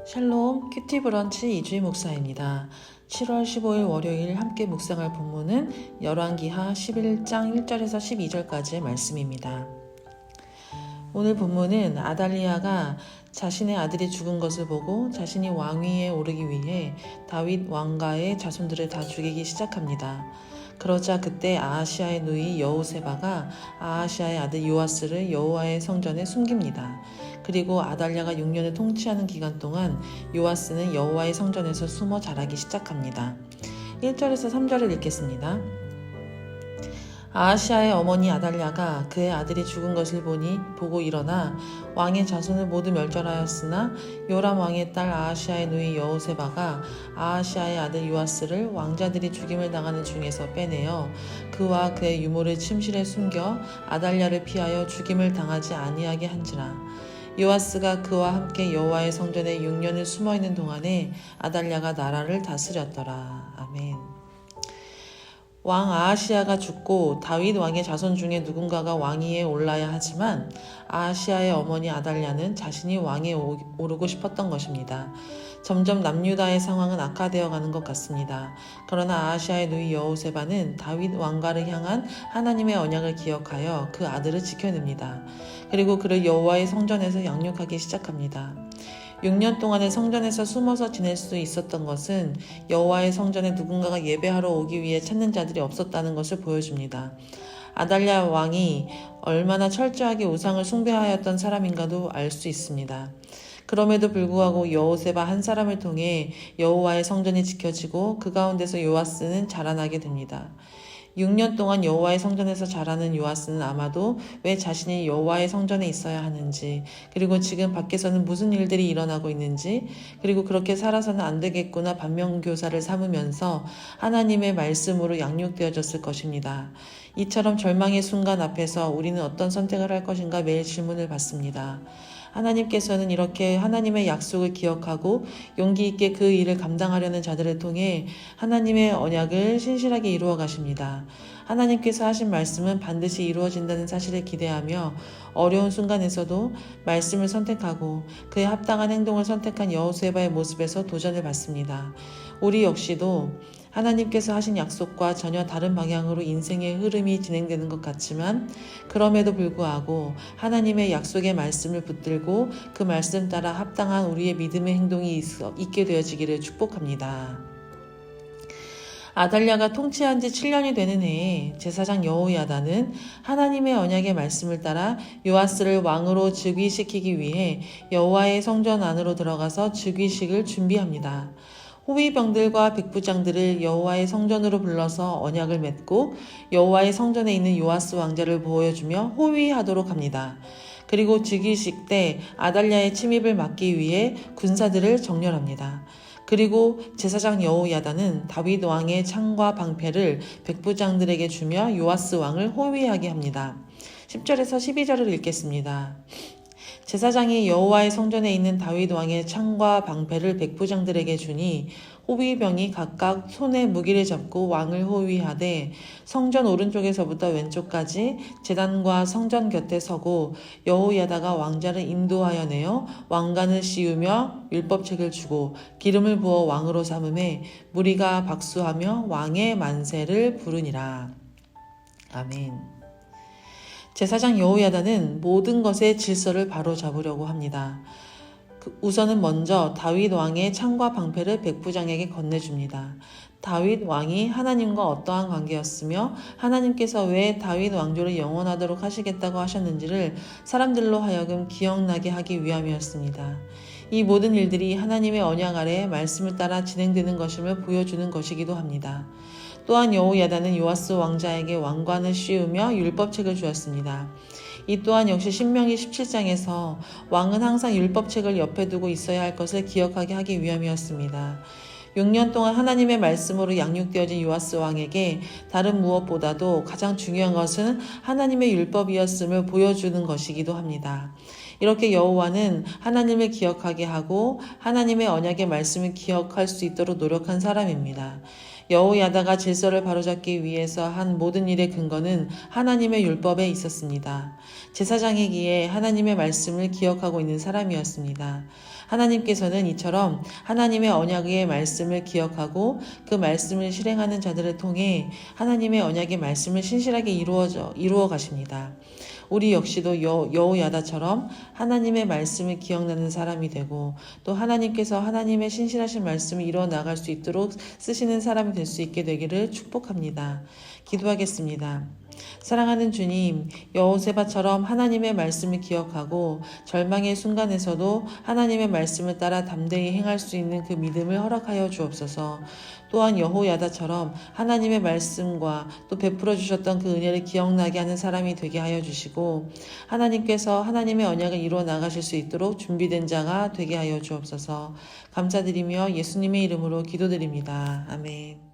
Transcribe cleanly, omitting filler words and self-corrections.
샬롬 큐티 브런치 이주희 목사입니다. 7월 15일 월요일 함께 묵상할 본문은 열왕기하 11장 1절에서 12절까지의 말씀입니다. 오늘 본문은 아달리아가 자신의 아들이 죽은 것을 보고 자신이 왕위에 오르기 위해 다윗 왕가의 자손들을 다 죽이기 시작합니다. 그러자 그때 아하시아의 누이 여호세바가 아하시아의 아들 요아스를 여호와의 성전에 숨깁니다. 그리고 아달랴가 6년을 통치하는 기간 동안 요아스는 여호와의 성전에서 숨어 자라기 시작합니다. 1절에서 3절을 읽겠습니다. 아하시아의 어머니 아달랴가 그의 아들이 죽은 것을 보고 일어나 왕의 자손을 모두 멸절하였으나 요람 왕의 딸 아하시아의 누이 여호세바가 아하시아의 아들 요아스를 왕자들이 죽임을 당하는 중에서 빼내어 그와 그의 유모를 침실에 숨겨 아달랴를 피하여 죽임을 당하지 아니하게 한지라. 요아스가 그와 함께 여호와의 성전에 6년을 숨어있는 동안에 아달랴가 나라를 다스렸더라. 아멘. 왕 아하시아가 죽고 다윗 왕의 자손 중에 누군가가 왕위에 올라야 하지만 아하시아의 어머니 아달랴는 자신이 왕에 오르고 싶었던 것입니다. 점점 남유다의 상황은 악화되어 가는 것 같습니다. 그러나 아하시아의 누이 여호세바는 다윗 왕가를 향한 하나님의 언약을 기억하여 그 아들을 지켜냅니다. 그리고 그를 여호와의 성전에서 양육하기 시작합니다. 6년 동안의 성전에서 숨어서 지낼 수 있었던 것은 여호와의 성전에 누군가가 예배하러 오기 위해 찾는 자들이 없었다는 것을 보여줍니다. 아달랴 왕이 얼마나 철저하게 우상을 숭배하였던 사람인가도 알 수 있습니다. 그럼에도 불구하고 여호세바 한 사람을 통해 여호와의 성전이 지켜지고 그 가운데서 요아스는 자라나게 됩니다. 6년 동안 여호와의 성전에서 자라는 요아스는 아마도 왜 자신이 여호와의 성전에 있어야 하는지, 그리고 지금 밖에서는 무슨 일들이 일어나고 있는지, 그리고 그렇게 살아서는 안 되겠구나 반면교사를 삼으면서 하나님의 말씀으로 양육되어졌을 것입니다. 이처럼 절망의 순간 앞에서 우리는 어떤 선택을 할 것인가 매일 질문을 받습니다. 하나님께서는 이렇게 하나님의 약속을 기억하고 용기 있게 그 일을 감당하려는 자들을 통해 하나님의 언약을 신실하게 이루어 가십니다. 하나님께서 하신 말씀은 반드시 이루어진다는 사실을 기대하며 어려운 순간에서도 말씀을 선택하고 그에 합당한 행동을 선택한 여호세바의 모습에서 도전을 받습니다. 우리 역시도 하나님께서 하신 약속과 전혀 다른 방향으로 인생의 흐름이 진행되는 것 같지만 그럼에도 불구하고 하나님의 약속의 말씀을 붙들고 그 말씀 따라 합당한 우리의 믿음의 행동이 있게 되어지기를 축복합니다. 아달랴가 통치한 지 7년이 되는 해에 제사장 여호야다는 하나님의 언약의 말씀을 따라 요아스를 왕으로 즉위시키기 위해 여호와의 성전 안으로 들어가서 즉위식을 준비합니다. 호위병들과 백부장들을 여호와의 성전으로 불러서 언약을 맺고 여호와의 성전에 있는 요아스 왕자를 보여주며 호위하도록 합니다. 그리고 즉위식 때 아달랴의 침입을 막기 위해 군사들을 정렬합니다. 그리고 제사장 여호야다는 다윗 왕의 창과 방패를 백부장들에게 주며 요아스 왕을 호위하게 합니다. 10절에서 12절을 읽겠습니다. 제사장이 여호와의 성전에 있는 다윗 왕의 창과 방패를 백부장들에게 주니 호위병이 각각 손에 무기를 잡고 왕을 호위하되 성전 오른쪽에서부터 왼쪽까지 제단과 성전 곁에 서고 여호야다가 왕자를 인도하여 내어 왕관을 씌우며 율법책을 주고 기름을 부어 왕으로 삼음에 무리가 박수하며 왕의 만세를 부르니라. 아멘. 제사장 여호야다는 모든 것의 질서를 바로잡으려고 합니다. 우선은 먼저 다윗 왕의 창과 방패를 백부장에게 건네줍니다. 다윗 왕이 하나님과 어떠한 관계였으며 하나님께서 왜 다윗 왕조를 영원하도록 하시겠다고 하셨는지를 사람들로 하여금 기억나게 하기 위함이었습니다. 이 모든 일들이 하나님의 언약 아래 말씀을 따라 진행되는 것임을 보여주는 것이기도 합니다. 또한 여호야다는 요아스 왕자에게 왕관을 씌우며 율법책을 주었습니다. 이 또한 역시 신명기 17장에서 왕은 항상 율법책을 옆에 두고 있어야 할 것을 기억하게 하기 위함이었습니다. 6년 동안 하나님의 말씀으로 양육되어진 요아스 왕에게 다른 무엇보다도 가장 중요한 것은 하나님의 율법이었음을 보여주는 것이기도 합니다. 이렇게 여호와는 하나님을 기억하게 하고 하나님의 언약의 말씀을 기억할 수 있도록 노력한 사람입니다. 여호야다가 질서를 바로잡기 위해서 한 모든 일의 근거는 하나님의 율법에 있었습니다. 제사장이기에 하나님의 말씀을 기억하고 있는 사람이었습니다. 하나님께서는 이처럼 하나님의 언약의 말씀을 기억하고 그 말씀을 실행하는 자들을 통해 하나님의 언약의 말씀을 신실하게 이루어 가십니다. 우리 역시도 여호야다처럼 하나님의 말씀을 기억나는 사람이 되고 또 하나님께서 하나님의 신실하신 말씀을 이루어 나갈 수 있도록 쓰시는 사람이 될 수 있게 되기를 축복합니다. 기도하겠습니다. 사랑하는 주님, 여호세바처럼 하나님의 말씀을 기억하고 절망의 순간에서도 하나님의 말씀을 따라 담대히 행할 수 있는 그 믿음을 허락하여 주옵소서. 또한 여호야다처럼 하나님의 말씀과 또 베풀어 주셨던 그 은혜를 기억나게 하는 사람이 되게 하여 주시고 하나님께서 하나님의 언약을 이루어 나가실 수 있도록 준비된 자가 되게 하여 주옵소서. 감사드리며 예수님의 이름으로 기도드립니다. 아멘.